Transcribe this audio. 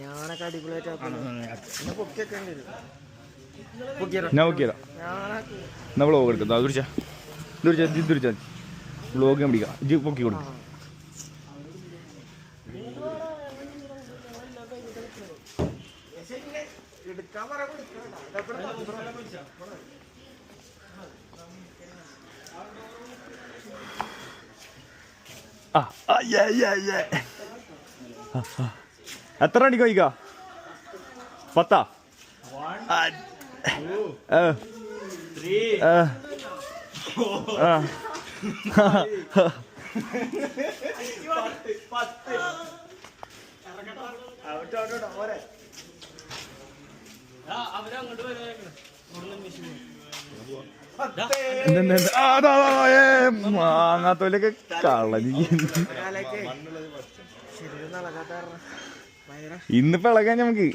ഞാനൊക്കെ അടിപൊളിയായിട്ട് ഞാൻ നോക്കിയതാ എന്നാ വ്ളോഗ് എടുക്കാം ദുരിച്ചാ വ്ളോഗ് ഞാൻ പിടിക്കാം ഇജ്ജ് പൊക്കി കൊടുക്കും. എത്ര മണിക്ക് വൈകാ 10 മാങ്ങാത്തോലൊക്കെ കളഞ്ഞ് ഇന്നിപ്പോ ഇളകാൻ നമുക്ക്